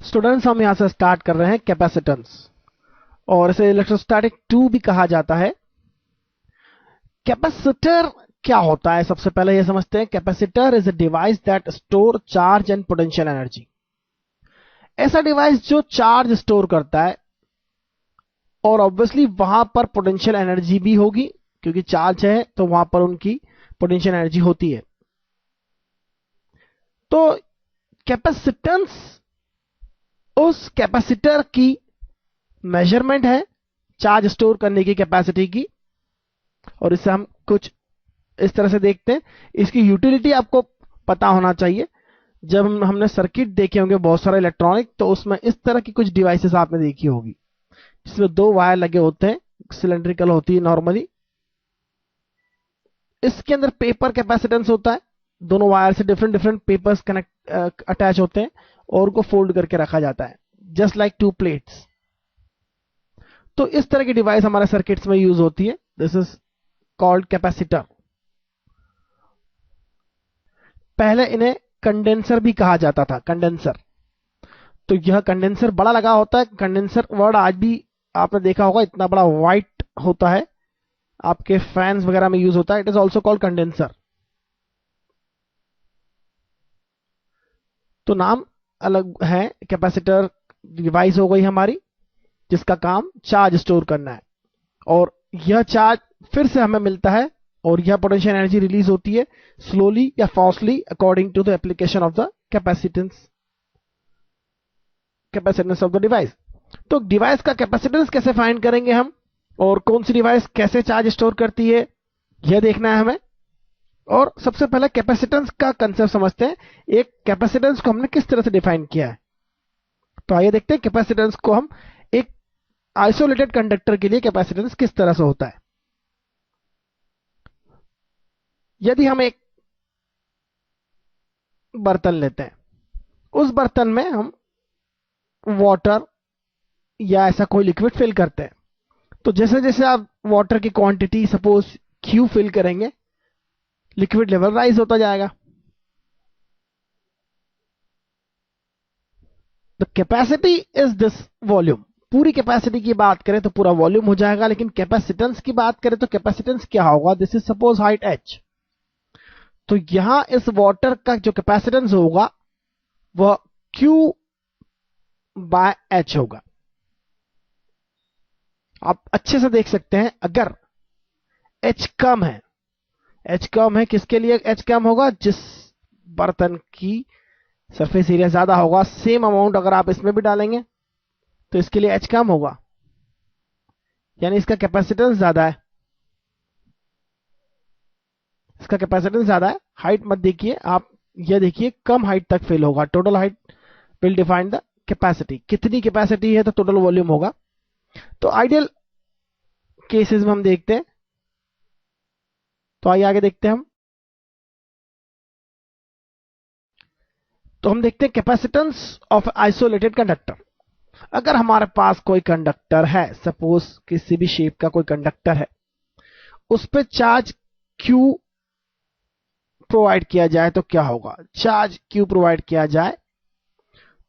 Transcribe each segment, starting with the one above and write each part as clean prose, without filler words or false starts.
Students, हम यहां से स्टार्ट कर रहे हैं कैपेसिटेंस, और इसे इलेक्ट्रोस्टैटिक 2 भी कहा जाता है। कैपेसिटर क्या होता है, सबसे पहले यह समझते हैं। Capacitor is a device that store charge and potential energy. ऐसा डिवाइस जो चार्ज स्टोर करता है और ऑब्वियसली वहां पर पोटेंशियल एनर्जी भी होगी, क्योंकि चार्ज है तो वहां पर उनकी पोटेंशियल एनर्जी होती है। तो कैपेसिटेंस उस कैपेसिटर की मेजरमेंट है, चार्ज स्टोर करने की कैपेसिटी की। और इससे हम कुछ इस तरह से देखते हैं। इसकी यूटिलिटी आपको पता होना चाहिए। जब हमने सर्किट देखे होंगे बहुत सारे इलेक्ट्रॉनिक, तो उसमें इस तरह की कुछ डिवाइसेस आपने देखी होगी, जिसमें 2 वायर लगे होते हैं, सिलेंड्रिकल होती है नॉर्मली। इसके अंदर पेपर कैपेसिटेंस होता है। दोनों वायर से different different papers connect attach होते हैं और उनको फोल्ड करके रखा जाता है, जस्ट लाइक 2 प्लेट्स। तो इस तरह की डिवाइस हमारे सर्किट्स में यूज होती है। This is called capacitor. पहले इन्हें कंडेंसर भी कहा जाता था, कंडेंसर। तो यह कंडेंसर बड़ा लगा होता है। कंडेंसर वर्ड आज भी आपने देखा होगा, इतना बड़ा व्हाइट होता है, आपके फैंस वगैरह में यूज होता है। It is also called condenser. तो नाम अलग है। कैपेसिटर डिवाइस हो गई हमारी, जिसका काम चार्ज स्टोर करना है, और यह चार्ज फिर से हमें मिलता है, और यह पोटेंशियल एनर्जी रिलीज होती है स्लोली या fastly according to the application of the capacitance of the device. तो डिवाइस का कैपेसिटेंस कैसे फाइंड करेंगे हम, और कौन सी डिवाइस कैसे चार्ज स्टोर करती है, यह देखना है हमें। और सबसे पहले कैपेसिटेंस का कंसेप्ट समझते हैं। एक कैपेसिटेंस को हमने किस तरह से डिफाइन किया है। तो आइए देखते हैं कैपेसिटेंस को हम एक आइसोलेटेड कंडक्टर के लिए कैपेसिटेंस किस तरह से होता है। यदि हम एक बर्तन लेते हैं, उस बर्तन में हम वाटर या ऐसा कोई लिक्विड फिल करते हैं, तो जैसे जैसे आप वाटर की क्वांटिटी सपोज क्यू फिल करेंगे, लिक्विड लेवल राइज होता जाएगा। The capacity is this volume. पूरी कैपेसिटी की बात करें तो पूरा वॉल्यूम हो जाएगा, लेकिन कैपेसिटेंस की बात करें तो कैपेसिटेंस क्या होगा। This is suppose height h। तो यहां इस वाटर का जो कैपेसिटेंस होगा वह Q बाय h होगा। आप अच्छे से देख सकते हैं, अगर h कम है, किसके लिए h कम होगा, जिस बर्तन की सरफेस एरिया ज्यादा होगा। सेम अमाउंट अगर आप इसमें भी डालेंगे तो इसके लिए h कम होगा, यानी इसका कैपेसिटेंस ज्यादा है। हाइट मत देखिए आप, यह देखिए कम हाइट तक फिल होगा। Total height will define the capacity. कितनी कैपेसिटी है तो टोटल वॉल्यूम होगा। तो आइडियल केसेस में हम देखते हैं। तो आइए आगे देखते हैं हम। तो हम देखते हैं कैपेसिटेंस ऑफ आइसोलेटेड कंडक्टर। अगर हमारे पास कोई कंडक्टर है, सपोज किसी भी शेप का कोई कंडक्टर है, उस पे चार्ज Q प्रोवाइड किया जाए तो क्या होगा। चार्ज Q प्रोवाइड किया जाए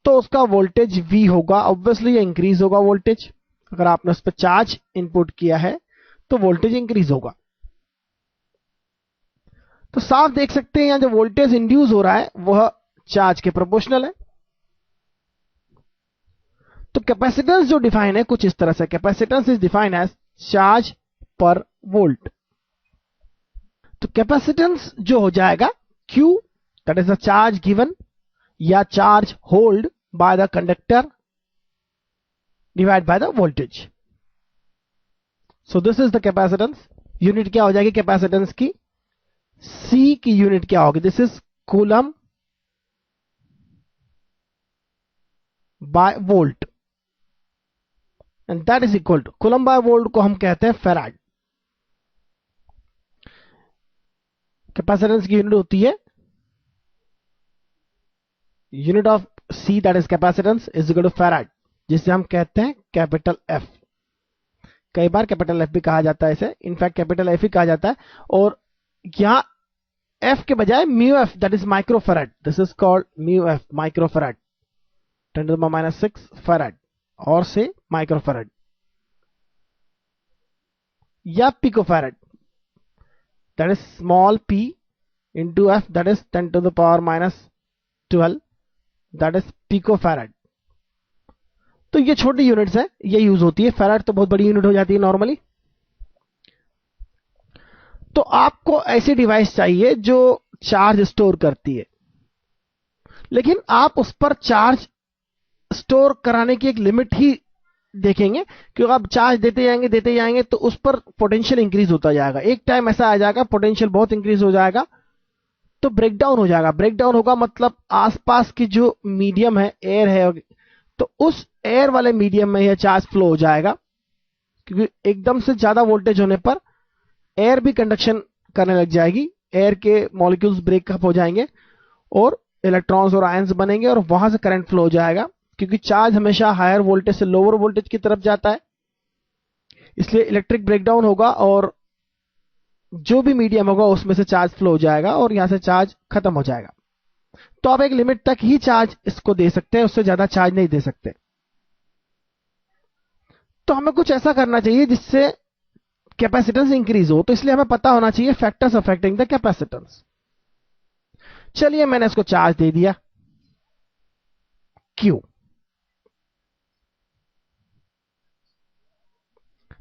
तो उसका वोल्टेज V होगा। ऑब्वियसली ये इंक्रीज होगा वोल्टेज। अगर आपने उस पर चार्ज इनपुट किया है तो वोल्टेज इंक्रीज होगा। तो साफ देख सकते हैं यहां जो वोल्टेज इंड्यूस हो रहा है वह चार्ज के प्रोपोर्शनल है। तो कैपेसिटेंस जो डिफाइन है कुछ इस तरह से। Capacitance is defined as charge per volt. तो कैपेसिटेंस जो हो जाएगा Q, that is the charge given या charge hold by the conductor divide by the voltage. So this is the capacitance. Unit क्या हो जाएगी कैपेसिटेंस की, C की यूनिट क्या होगी, this is coulomb by volt, and that is equal to, coulomb by volt को हम कहते हैं फैराड। कैपेसिटेंस की यूनिट होती है, unit of C that is capacitance is equal to farad, जिसे हम कहते हैं कैपिटल F। कई बार कैपिटल F भी कहा जाता है इसे, इनफैक्ट कैपिटल F ही कहा जाता है। और यहां F के बजाय mu F that is microfarad, this is called mu F microfarad, 10⁻⁻⁶ farad और से माइक्रोफैराड या picofarad, that is small p into f, that is 10⁻⁻12, that is picofarad. तो ये छोटी यूनिट्स है, ये यूज होती है। फैराड तो बहुत बड़ी यूनिट हो जाती है नॉर्मली। तो आपको ऐसी डिवाइस चाहिए जो चार्ज स्टोर करती है, लेकिन आप उस पर चार्ज स्टोर कराने की एक लिमिट ही देखेंगे, क्योंकि आप चार्ज देते जाएंगे तो उस पर पोटेंशियल इंक्रीज होता जाएगा। एक टाइम ऐसा आ जाएगा पोटेंशियल बहुत इंक्रीज हो जाएगा तो ब्रेकडाउन हो जाएगा। ब्रेकडाउन होगा मतलब आसपास की जो मीडियम है, एयर है, तो उस एयर वाले मीडियम में यह चार्ज फ्लो हो जाएगा, क्योंकि एकदम से ज्यादा वोल्टेज होने पर एयर भी कंडक्शन करने लग जाएगी। एयर के मॉलिक्यूल्स ब्रेकअप हो जाएंगे और इलेक्ट्रॉन्स और आयंस बनेंगे और वहां से करंट फ्लो हो जाएगा, क्योंकि चार्ज हमेशा हायर वोल्टेज से लोअर वोल्टेज की तरफ जाता है। इसलिए इलेक्ट्रिक ब्रेकडाउन होगा और जो भी मीडियम होगा उसमें से चार्ज फ्लो हो जाएगा और यहां से चार्ज खत्म हो जाएगा। तो आप एक लिमिट तक ही चार्ज इसको दे सकते हैं, उससे ज्यादा चार्ज नहीं दे सकते। तो हमें कुछ ऐसा करना चाहिए जिससे कैपेसिटेंस इंक्रीज हो। तो इसलिए हमें पता होना चाहिए फैक्टर्स अफेक्टिंग द कैपेसिटेंस। चलिए मैंने इसको चार्ज दे दिया Q।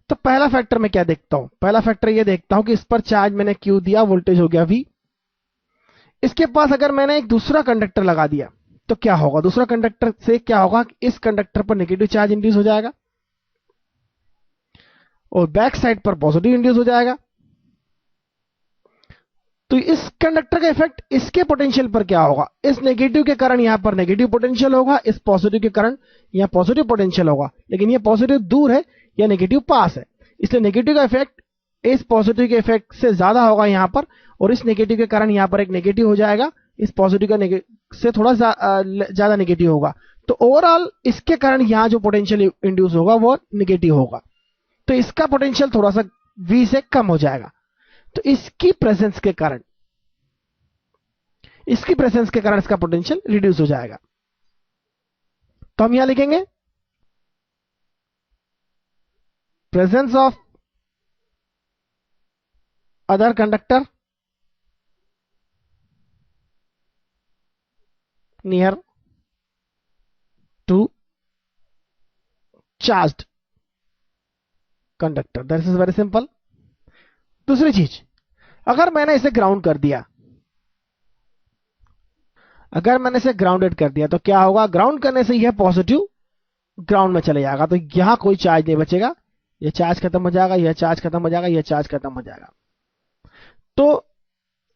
तो पहला फैक्टर मैं क्या देखता हूं? पहला फैक्टर यह देखता हूं कि इस पर चार्ज मैंने Q दिया, वोल्टेज हो गया V। इसके पास अगर मैंने एक दूसरा कंडक्टर लगा दिया तो क्या होगा? दूसरा कंडक्टर से क्या होगा? इस कंडक्टर पर नेगेटिव चार्ज इंड्यूस हो जाएगा और बैक साइड पर पॉजिटिव इंड्यूस हो जाएगा। तो इस कंडक्टर का इफेक्ट इसके पोटेंशियल पर क्या होगा? इस नेगेटिव के कारण यहां पर नेगेटिव पोटेंशियल होगा, इस पॉजिटिव के कारण यहां पॉजिटिव पोटेंशियल होगा, लेकिन यह पॉजिटिव दूर है या नेगेटिव पास है, इसलिए नेगेटिव का इफेक्ट इस पॉजिटिव के इफेक्ट से ज्यादा होगा यहां पर, और इस नेगेटिव के कारण यहां पर एक नेगेटिव हो जाएगा, इस पॉजिटिव का से थोड़ा ज्यादा नेगेटिव होगा। तो ओवरऑल इसके कारण यहां जो पोटेंशियल इंड्यूस होगा वो नेगेटिव होगा, तो इसका पोटेंशियल थोड़ा सा V से कम हो जाएगा। तो इसकी प्रेजेंस के कारण इसका पोटेंशियल रिड्यूस हो जाएगा। तो हम यहां लिखेंगे presence of other conductor near to charged conductor. That is very simple. दूसरी चीज, अगर मैंने इसे ग्राउंड कर दिया, अगर मैंने इसे ग्राउंडेड कर दिया तो क्या होगा? ग्राउंड करने से यह पॉजिटिव ग्राउंड में चले जाएगा, तो यहां कोई चार्ज नहीं बचेगा, यह चार्ज खत्म हो जाएगा, यह चार्ज खत्म हो जाएगा, यह चार्ज खत्म हो जाएगा। तो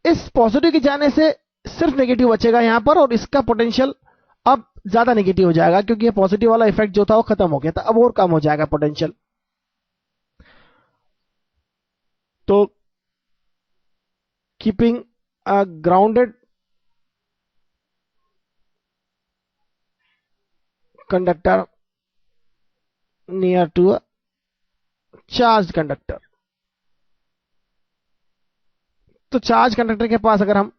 इस पॉजिटिव के जाने से सिर्फ नेगेटिव बचेगा यहां पर, और इसका पोटेंशियल अब ज्यादा नेगेटिव हो जाएगा, क्योंकि यह पॉजिटिव वाला इफेक्ट जो था वो खत्म हो गया था, अब और कम हो जाएगा पोटेंशियल। तो keeping a grounded conductor near to a charge conductor. तो चार्ज कंडक्टर के पास अगर हम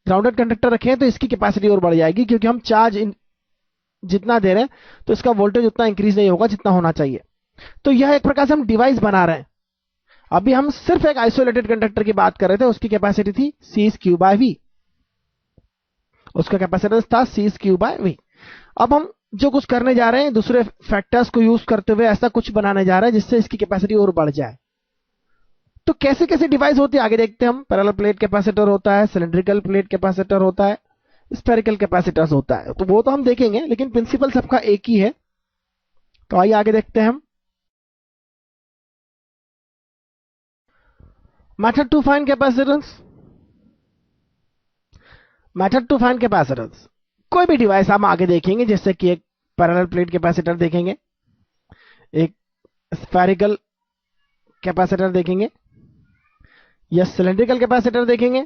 ग्राउंडेड कंडक्टर रखें तो इसकी कैपेसिटी और बढ़ जाएगी, क्योंकि हम चार्ज जितना दे रहे हैं तो इसका वोल्टेज उतना इंक्रीज नहीं होगा जितना होना चाहिए। तो यह एक प्रकार से हम डिवाइस बना रहे हैं। अभी हम सिर्फ एक आइसोलेटेड कंडक्टर की बात कर रहे थे, उसकी कैपेसिटी थी C⁻V, उसका कैपेसिटेंस था C⁻V। अब हम जो कुछ करने जा रहे हैं, दूसरे फैक्टर्स को यूज करते हुए ऐसा कुछ बनाने जा रहे हैं जिससे इसकी कैपेसिटी और बढ़ जाए। तो कैसे कैसे डिवाइस होती है आगे देखते हैं हम। पैरेलल प्लेट कैपेसिटर होता है, सिलिंड्रिकल प्लेट कैपेसिटर होता है, स्फेरिकल कैपेसिटर्स होता है, तो वो तो हम देखेंगे, लेकिन प्रिंसिपल सबका एक ही है। तो आइए आगे देखते हैं हम। Method to find capacitance. Method to find capacitance, कोई भी डिवाइस हम आगे देखेंगे, जैसे कि एक पैरेलल प्लेट कैपेसिटर देखेंगे, एक स्फेरिकल कैपेसिटर देखेंगे, या सिलिंड्रिकल कैपेसिटर देखेंगे,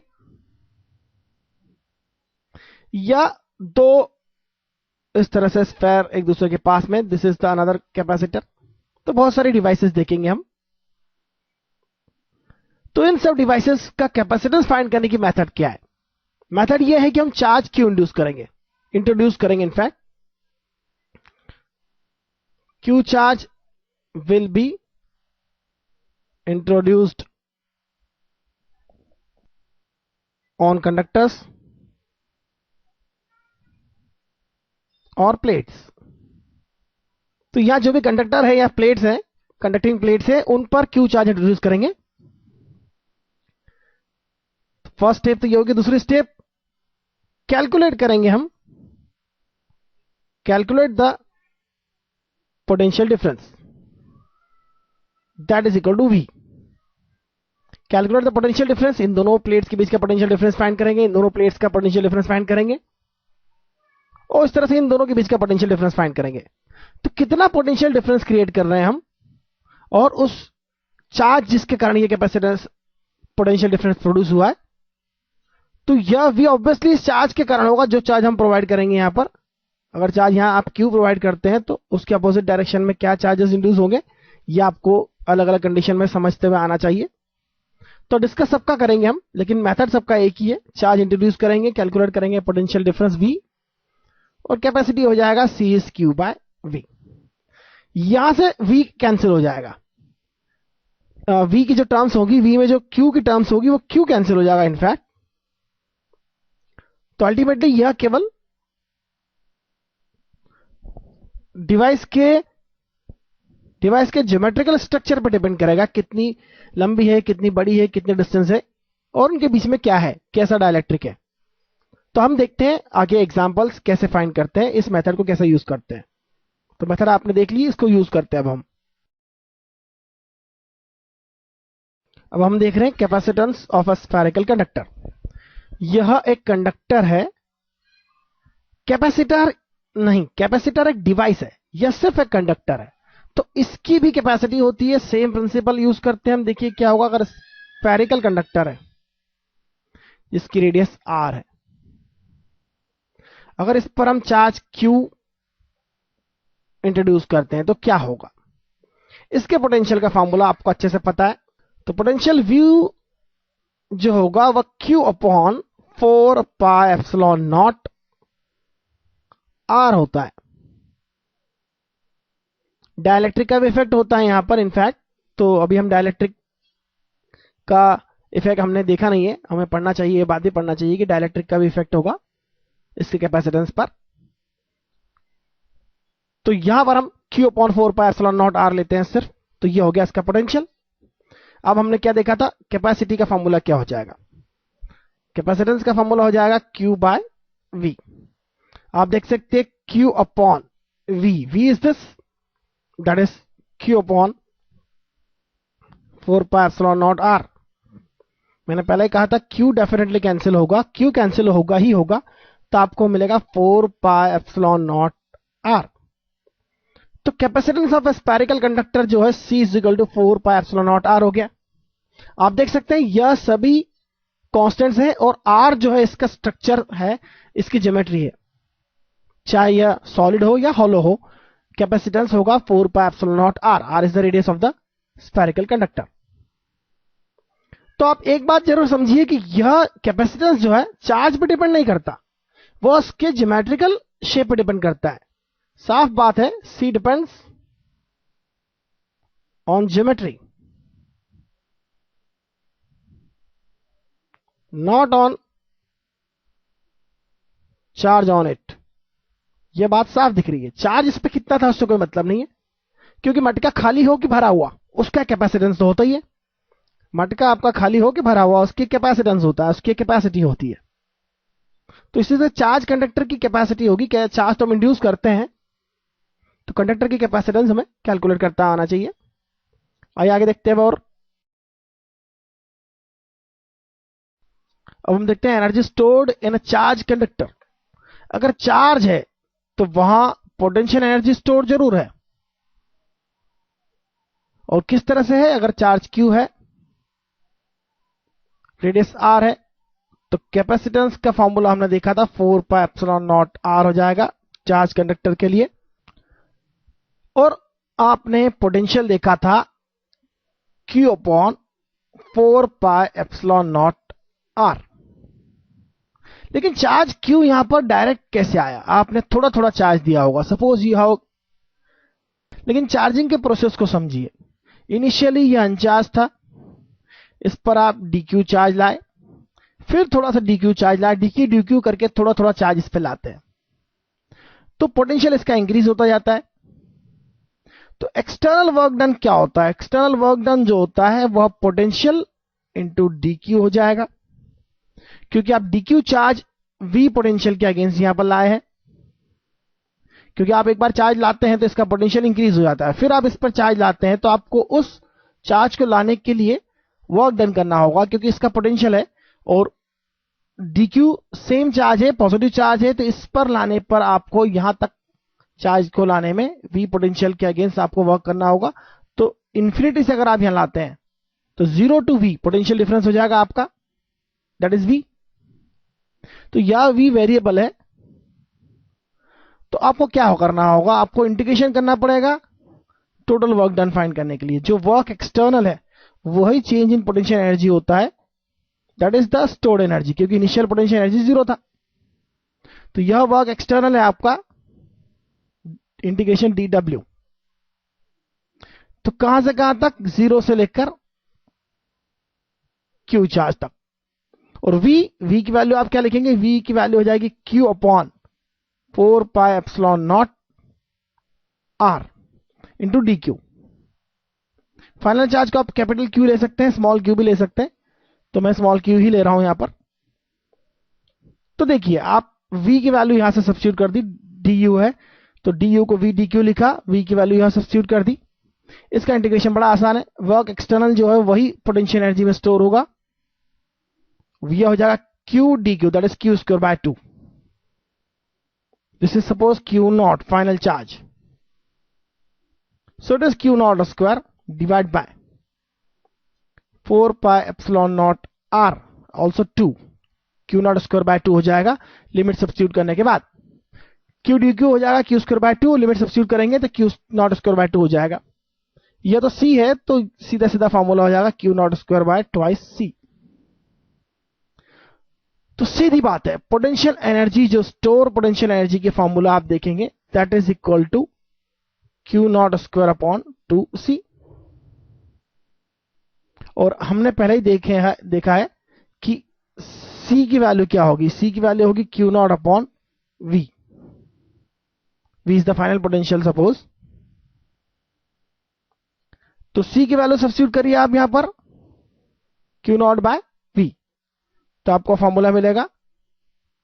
या दो इस तरह से स्फेयर एक दूसरे के पास में, this is the another capacitor. तो बहुत सारी डिवाइसेस देखेंगे हम। तो इन सब डिवाइसेस का कैपेसिटेंस फाइंड करने की मेथड क्या है? मेथड यह है कि हम चार्ज क्यों इंड्यूस करेंगे, इंट्रोड्यूस करेंगे in fact, Q charge will be introduced on conductors और प्लेट्स। तो यहां जो भी कंडक्टर है या प्लेट्स है, कंडक्टिंग प्लेट्स है, उन पर क्यू चार्ज इंट्रोड्यूस करेंगे। फर्स्ट स्टेप तो ये होगी। दूसरी स्टेप कैलकुलेट करेंगे हम, calculate the potential difference that is equal to V। Calculate the potential difference, इन दोनों प्लेट्स के बीच का पोटेंशियल डिफरेंस फाइंड करेंगे, इन दोनों प्लेट्स का पोटेंशियल डिफरेंस फाइंड करेंगे और इस तरह से इन दोनों के बीच का पोटेंशियल डिफरेंस फाइंड करेंगे। तो कितना पोटेंशियल डिफरेंस क्रिएट कर रहे हैं हम, और उस चार्ज जिसके कारण ये कैपेसिटेंस पोटेंशियल डिफरेंस प्रोड्यूस हुआ है, तो यह V ऑब्वियसली इस चार्ज के कारण होगा जो चार्ज हम प्रोवाइड करेंगे यहां पर। अगर चार्ज यहां आप Q प्रोवाइड करते हैं तो उसके अपोजिट डायरेक्शन में क्या चार्जेस इंड्यूस होंगे, यह आपको अलग अलग कंडीशन में समझते हुए आना चाहिए। तो डिस्कस सबका करेंगे हम, लेकिन मेथड सबका एक ही है। चार्ज इंट्रोड्यूस करेंगे, कैलकुलेट करेंगे पोटेंशियल डिफरेंस V, और कैपेसिटी हो जाएगा C is Q by V। यहां से V कैंसिल हो जाएगा। V की जो टर्म्स होगी, V में जो Q की टर्म्स होगी वो Q कैंसिल हो जाएगा इनफैक्ट। तो अल्टीमेटली यह केवल डिवाइस के ज्योमेट्रिकल स्ट्रक्चर पर डिपेंड करेगा, कितनी लंबी है, कितनी बड़ी है, कितनी डिस्टेंस है और उनके बीच में क्या है, कैसा डाइलेक्ट्रिक है। तो हम देखते हैं आगे एग्जांपल्स कैसे फाइंड करते हैं, इस मेथड को कैसे यूज करते हैं। तो मेथड आपने देख ली, इसको यूज करते हैं अब हम देख रहे हैं capacitance of a spherical conductor. यह एक कंडक्टर है, कैपेसिटर नहीं, कैपेसिटर एक डिवाइस है, यह सिर्फ एक कंडक्टर है। तो इसकी भी कैपेसिटी होती है, सेम प्रिंसिपल यूज करते हैं हम। देखिए क्या होगा, अगर स्फेरिकल कंडक्टर है जिसकी रेडियस R है, अगर इस पर हम चार्ज Q इंट्रोड्यूस करते हैं तो क्या होगा। इसके पोटेंशियल का फॉर्मूला आपको अच्छे से पता है। तो पोटेंशियल V जो होगा वह Q upon 4 pi epsilon naught R होता है। डाइलेक्ट्रिक का भी इफेक्ट होता है यहां पर इनफैक्ट। तो अभी हम डाइलेक्ट्रिक का इफेक्ट हमने देखा नहीं है, हमें पढ़ना चाहिए, ये बात भी पढ़ना चाहिए कि डाइलेक्ट्रिक का भी इफेक्ट होगा इसके कैपेसिटेंस पर। तो यहां पर हम Q upon 4 pi epsilon naught R लेते हैं सिर्फ। तो ये हो गया इसका पोटेंशियल। अब हमने क्या देखा था, कैपेसिटी का फॉर्मूला क्या हो जाएगा। कैपेसिटेंस का फॉर्मूला हो जाएगा Q बाय V। आप देख सकते हैं Q upon V, V is this, that is Q upon 4 pi epsilon naught R। मैंने पहले ही कहा था Q डेफिनेटली कैंसिल होगा, Q कैंसिल होगा ही होगा, तो आपको मिलेगा 4 पाई एप्सिलॉन नॉट R। तो कैपेसिटेंस ऑफ स्फेरिकल कंडक्टर जो है C is equal to 4 pi epsilon naught R हो गया। आप देख सकते हैं यह सभी कांस्टेंट्स हैं और R जो है इसका स्ट्रक्चर है, इसकी ज्योमेट्री है, चाहे यह सॉलिड हो या हॉलो हो, कैपेसिटेंस होगा 4 pi epsilon naught R। R is the radius of the spherical conductor. तो आप एक बात जरूर समझिए कि यह कैपेसिटेंस जो है चार्ज पर डिपेंड नहीं करता, वो उसके ज्योमेट्रिकल शेप पर डिपेंड करता है। साफ बात है, C depends on geometry, not on charge on it. यह बात साफ दिख रही है। चार्ज इस पे कितना था उससे कोई मतलब नहीं है, क्योंकि मटका खाली हो कि भरा हुआ उसका कैपेसिटेंस तो होता ही है। मटका आपका खाली हो कि भरा हुआ उसकी कैपेसिटेंस होता है, उसकी कैपेसिटी होती है। तो इसी से चार्ज कंडक्टर की कैपेसिटी होगी, क्या चार्ज तो हम इंड्यूस करते हैं, तो कंडक्टर की कैपेसिटेंस हमें कैलकुलेट करता आना चाहिए। आइए आगे देखते हैं और अब हम देखते हैं energy stored in a charge conductor. अगर चार्ज है तो वहां पोटेंशियल एनर्जी स्टोर जरूर है, और किस तरह से है। अगर चार्ज Q है, रेडियस R है, तो कैपेसिटेंस का फॉर्मूला हमने देखा था 4 पाई एप्सिलॉन नॉट R हो जाएगा चार्ज कंडक्टर के लिए। और आपने पोटेंशियल देखा था Q upon 4 pi epsilon naught R। लेकिन चार्ज Q यहां पर डायरेक्ट कैसे आया, आपने थोड़ा थोड़ा चार्ज दिया होगा, सपोज यू हैव लेकिन चार्जिंग के प्रोसेस को समझिए। इनिशियली ये अनचार्ज था, इस पर आप DQ चार्ज लाए, फिर थोड़ा सा DQ चार्ज लाए, DQ करके थोड़ा थोड़ा चार्ज इस पे लाते हैं, तो पोटेंशियल इसका इंक्रीज होता जाता है। तो एक्सटर्नल वर्क डन क्या होता है? एक्सटर्नल वर्क डन जो होता है वह पोटेंशियल इंटू DQ हो जाएगा, क्योंकि आप DQ चार्ज V पोटेंशियल के अगेंस्ट यहां पर लाए हैं। क्योंकि आप एक बार चार्ज लाते हैं तो इसका पोटेंशियल इंक्रीज हो जाता है, फिर आप इस पर चार्ज लाते हैं तो आपको उस चार्ज को लाने के लिए वर्क डन करना होगा, क्योंकि इसका पोटेंशियल है और DQ सेम चार्ज है, पॉजिटिव चार्ज है, तो इस पर लाने पर आपको यहां तक चार्ज को लाने में V पोटेंशियल के अगेंस्ट आपको वर्क करना होगा। तो इंफिनिटी से अगर आप यहां लाते हैं तो 0 टू V पोटेंशियल डिफरेंस हो जाएगा आपका, दैट इज V। तो यह V वेरिएबल है, तो आपको क्या करना होगा? आपको इंटीग्रेशन करना पड़ेगा टोटल वर्क डन फाइंड करने के लिए। जो वर्क एक्सटर्नल है वही चेंज इन पोटेंशियल एनर्जी होता है, that is the stored energy, क्योंकि इनिशियल पोटेंशियल एनर्जी 0 था। तो यह वर्क एक्सटर्नल है आपका इंटीग्रेशन dW। तो कहां से कहां तक? 0 से लेकर Q चार्ज तक। और V की वैल्यू आप क्या लिखेंगे? V की वैल्यू हो जाएगी Q upon 4 pi epsilon naught R into DQ। Final charge को आप कैपिटल Q ले सकते हैं, स्मॉल q भी ले सकते हैं, तो मैं स्मॉल q ही ले रहा हूं यहां पर। तो देखिए, आप V की वैल्यू यहां से सब्स्टिट्यूट कर दी, du है तो du को V dq लिखा, V की वैल्यू यहां सब्स्टिट्यूट कर दी। इसका इंटीग्रेशन बड़ा आसान है, वर्क एक्सटर्नल जो है वही पोटेंशियल एनर्जी में स्टोर होगा, यह हो जाएगा Q dq, that is Q square by 2। This is suppose Q not final charge, so it is Q naught square divided by 4 pi epsilon naught R also 2, Q naught square by 2 हो जाएगा limit substitute करने के बाद। Q dq हो जाएगा Q square by 2, limit substitute करेंगे तो Q naught square by 2 हो जाएगा। यह तो C है तो सीधा सीधा फॉर्मूला हो जाएगा Q naught square by twice C। तो सीधी बात है, पोटेंशियल एनर्जी जो स्टोर पोटेंशियल एनर्जी के फॉर्मूला आप देखेंगे, that is equal to Q naught square upon 2C। और हमने पहले ही देखा है कि C की वैल्यू क्या होगी? C की वैल्यू होगी Q not upon V। V is the final potential suppose. तो C की वैल्यू सब्स्टिट्यूट करिए आप यहां पर Q नॉट बाय V, तो आपको फॉर्मूला मिलेगा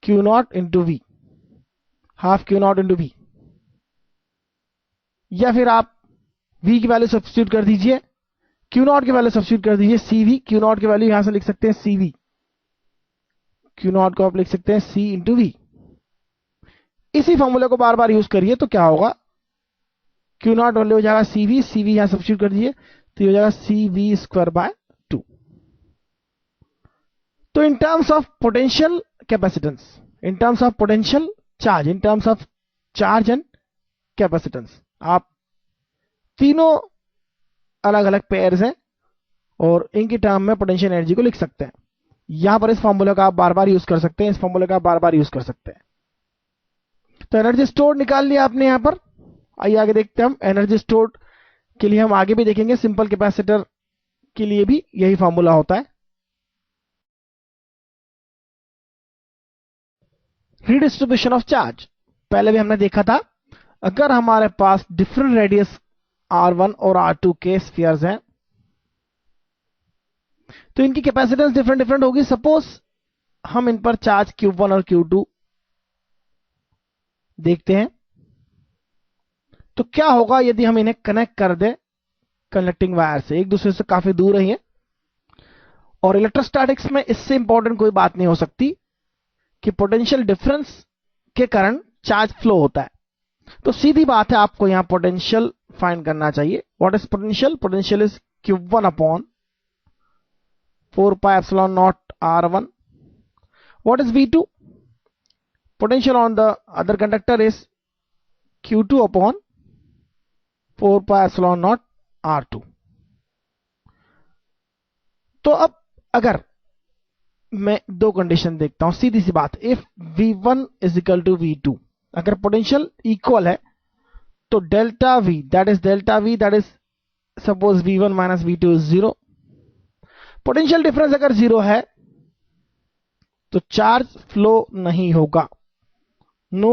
Q not into V, half Q not into V। या फिर आप V की वैल्यू सब्स्टिट्यूट कर दीजिए, Q नॉट की वैल्यू सब्स्टिट्यूट कर दीजिए CV। Q नॉट की वैल्यू यहां से लिख सकते हैं CV, Q नॉट को आप लिख सकते हैं C इंटू V। इसी फॉर्मूले को बार बार यूज करिए तो क्या होगा? Q नॉट वैल्यू हो जाएगा CV, CV यहां सब्स्टिट्यूट कर दीजिए तो ये हो जाएगा CV स्क्वायर बाय 2। तो in terms of potential capacitance, in terms of potential charge, in terms of charge and capacitance, आप तीनों अलग अलग पेयर्स हैं और इनकी टर्म में पोटेंशियल एनर्जी को लिख सकते हैं। यहां पर इस फॉर्मूले का आप बार बार यूज कर सकते हैं, इस फॉर्मूले का आप बार बार यूज कर सकते हैं। तो एनर्जी स्टोर निकाल लिया आपने यहां पर। आइए आगे देखते हैं हम एनर्जी स्टोर के लिए, हम आगे भी देखेंगे सिंपल कैपेसिटर के लिए भी यही फॉर्मूला होता है। रिडिस्ट्रीब्यूशन ऑफ चार्ज पहले भी हमने देखा था, अगर हमारे पास डिफरेंट रेडियस R1 और R2 के स्फीयर्स हैं तो इनकी कैपेसिटेंस डिफरेंट डिफरेंट होगी। सपोज हम इन पर चार्ज Q1 और Q2 देखते हैं, तो क्या होगा यदि हम इन्हें कनेक्ट कर दें कंडक्टिंग वायर से, एक दूसरे से काफी दूर रही है। और इलेक्ट्रोस्टैटिक्स में इससे इंपॉर्टेंट कोई बात नहीं हो सकती कि पोटेंशियल डिफरेंस के कारण चार्ज फ्लो होता है। तो सीधी बात है, आपको यहां पोटेंशियल फाइंड करना चाहिए। What is potential? Potential is Q1 upon 4 pi epsilon naught R1. What is V2? Potential on the other conductor is Q2 upon 4 pi epsilon naught R2. तो अब अगर मैं दो कंडीशन देखता हूं, सीधी सी बात, if V1 is equal to V2, अगर potential equal है तो delta V, that is suppose V1 minus V2 is 0. Potential difference अगर 0 है तो चार्ज फ्लो नहीं होगा, no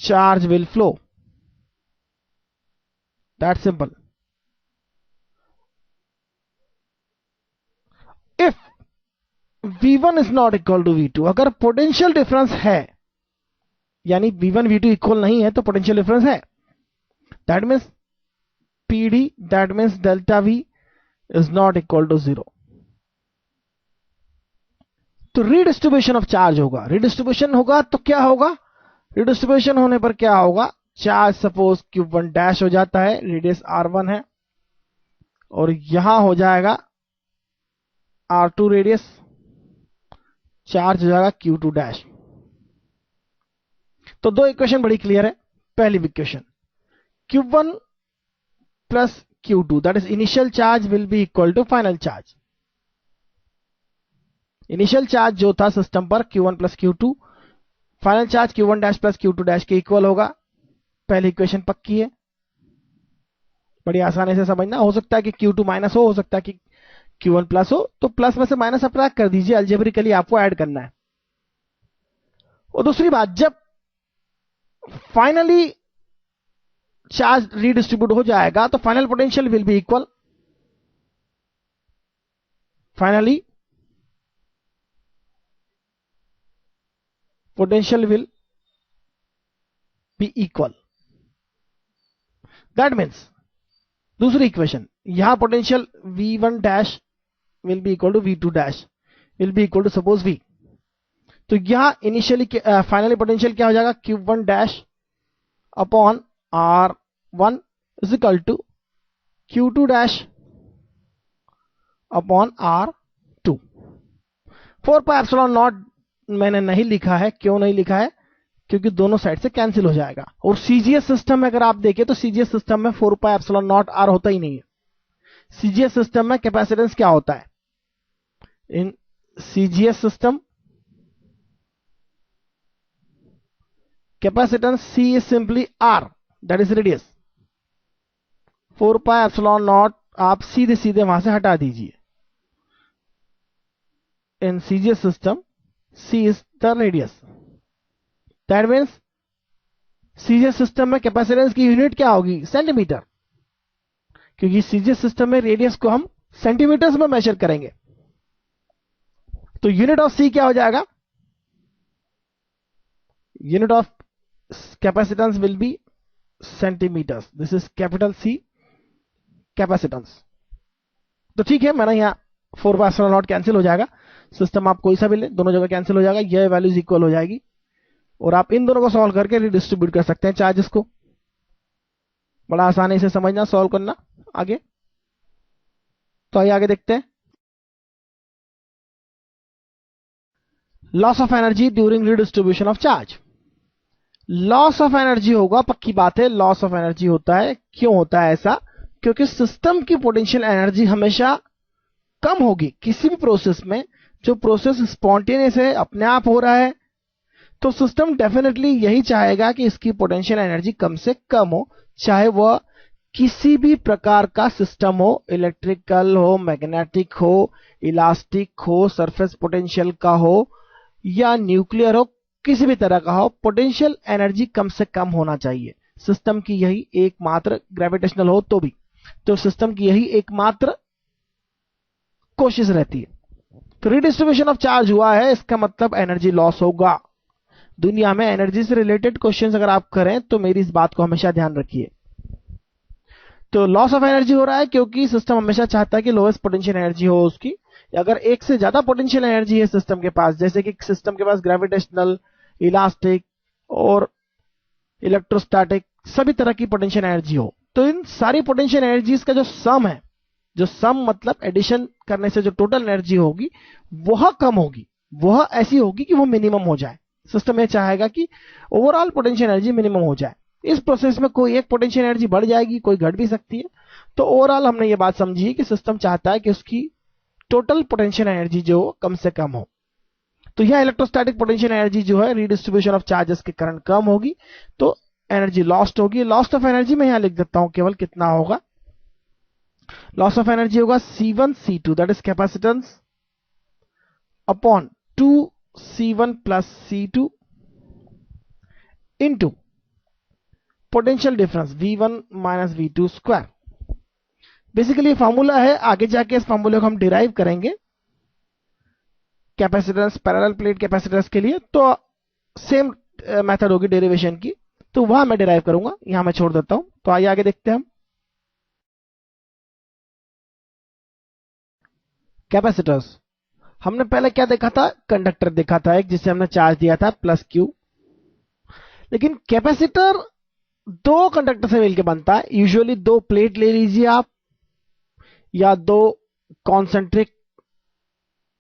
charge will flow, that simple. If V1 is not equal to V2, अगर potential difference है, यानी V1 V2 इक्वल नहीं है तो पोटेंशियल डिफरेंस है, that means PD, that means delta V is not equal to 0. तो redistribution of charge होगा. Redistribution होगा तो क्या होगा, रीडिस्ट्रीब्यूशन होने पर क्या होगा, चार्ज सपोज Q1 डैश हो जाता है, रेडियस R1 है, और यहां हो जाएगा R2 रेडियस, चार्ज हो जाएगा Q2 डैश. तो दो इक्वेशन बड़ी क्लियर है. पहली equation Q1 plus Q2, that is initial charge will be equal to final charge. Initial charge जो था सिस्टम पर Q1 plus Q2, final charge Q1 dash plus Q2 dash के equal होगा. पहली इक्वेशन पक्की है, बड़ी आसानी से समझना. हो सकता है कि Q2 माइनस हो सकता है कि Q1 प्लस हो, तो प्लस में से माइनस सब्ट्रैक्ट कर दीजिए, अलजेब्रिकली आपको ऐड करना है. और दूसरी बात, जब फाइनली चार्ज रीडिस्ट्रीब्यूट हो जाएगा तो final potential will be equal. Finally potential will be equal. That means दूसरी इक्वेशन, यहां potential V1 dash will be equal to V2 dash will be equal to suppose V. तो यहां initially finally potential क्या हो जाएगा, Q1 dash upon R1 is equal to Q2 dash upon R2. 4 pi epsilon naught मैंने नहीं लिखा है. क्यों नहीं लिखा है, क्योंकि दोनों साइड से कैंसिल हो जाएगा. और सीजीएस सिस्टम में अगर आप देखें तो सीजीएस सिस्टम में 4 पाई एप्सिलॉन नॉट आर होता ही नहीं है. सीजीएस सिस्टम में कैपेसिटेंस क्या होता है, in CGS system capacitance C is simply R, that is radius. 4 pi epsilon not आप सीधे सीधे वहां से हटा दीजिए. In CGS system C is the radius. That means CGS system में कैपेसिटेंस की यूनिट क्या होगी, सेंटीमीटर, क्योंकि सीजीएस सिस्टम में रेडियस को हम सेंटीमीटर्स में मेजर करेंगे. तो यूनिट ऑफ C क्या हो जाएगा, unit of capacitance will be centimeters. This is capital C capacitance. तो ठीक है, मैंने यहां 4 पाई एप्सिलॉन नॉट कैंसिल हो जाएगा. सिस्टम आप कोई सा भी ले, दोनों जगह कैंसिल हो जाएगा, यह वैल्यूज इक्वल हो जाएगी. और आप इन दोनों को सॉल्व करके रिडिस्ट्रीब्यूट कर सकते हैं चार्जेस को. बड़ा आसानी से समझना, सॉल्व करना. आगे तो आइए आगे देखते हैं. Loss of energy during redistribution of charge. Loss of energy होगा, पक्की बात है, लॉस ऑफ एनर्जी होता है. क्यों होता है ऐसा, क्योंकि सिस्टम की पोटेंशियल एनर्जी हमेशा कम होगी. किसी भी प्रोसेस में जो प्रोसेस स्पॉन्टेनियस है, अपने आप हो रहा है, तो सिस्टम डेफिनेटली यही चाहेगा कि इसकी पोटेंशियल एनर्जी कम से कम हो, चाहे वह किसी भी प्रकार का सिस्टम हो, इलेक्ट्रिकल हो, मैग्नेटिक हो, इलास्टिक हो, सरफेस पोटेंशियल का हो या न्यूक्लियर हो, किसी भी तरह का हो, पोटेंशियल एनर्जी कम से कम होना चाहिए. सिस्टम की यही एकमात्र, ग्रेविटेशनल हो तो भी, तो सिस्टम की यही एकमात्र कोशिश रहती है. तो रिडिस्ट्रीब्यूशन ऑफ चार्ज हुआ है, इसका मतलब एनर्जी लॉस होगा. दुनिया में एनर्जी से रिलेटेड क्वेश्चंस अगर आप करें तो मेरी इस बात को हमेशा ध्यान रखिए. तो लॉस ऑफ एनर्जी हो रहा है क्योंकि सिस्टम हमेशा चाहता है कि लोएस्ट पोटेंशियल एनर्जी हो उसकी. अगर एक से ज्यादा पोटेंशियल एनर्जी है सिस्टम के पास, जैसे कि सिस्टम के पास ग्रेविटेशनल, इलास्टिक और इलेक्ट्रोस्टैटिक सभी तरह की पोटेंशियल एनर्जी हो, तो इन सारी पोटेंशियल एनर्जीज का जो सम है, जो सम मतलब एडिशन करने से जो टोटल एनर्जी होगी वह कम होगी, वह ऐसी होगी कि वो मिनिमम हो जाए. सिस्टम ये चाहेगा कि ओवरऑल पोटेंशियल एनर्जी मिनिमम हो जाए. इस प्रोसेस में कोई एक पोटेंशियल एनर्जी बढ़ जाएगी, कोई घट भी सकती है. तो ओवरऑल हमने ये बात समझी कि सिस्टम चाहता है कि उसकी टोटल पोटेंशियल एनर्जी जो कम से कम हो. तो यह इलेक्ट्रोस्टैटिक पोटेंशियल एनर्जी जो है रिडिस्ट्रीब्यूशन ऑफ चार्जेस के कारण कम होगी. तो एनर्जी लॉस्ट होगी। लॉस्ट ऑफ एनर्जी मैं यहां लिख देता हूं केवल कितना होगा। लॉस ऑफ एनर्जी होगा C1 C2 that is capacitance upon 2 C1 plus C2 into potential difference V1 minus V2 square. Basically formula है, आगे जाके इस फॉर्मूले को हम डिराइव करेंगे कैपेसिटेंस पैरेलल प्लेट कैपेसिटेंस के लिए, तो सेम मेथड होगी डेरिवेशन की, तो वहां मैं डिराइव करूंगा, यहां मैं छोड़ देता हूं। तो आइए आगे देखते हैं हम। कैपेसिटर्स हमने पहले क्या देखा था, कंडक्टर देखा था एक, जिसे हमने चार्ज दिया था प्लस क्यू। लेकिन कैपेसिटर दो कंडक्टर से मिलकर बनता है। यूजुअली दो प्लेट ले लीजिए आप, या दो कॉन्सेंट्रिक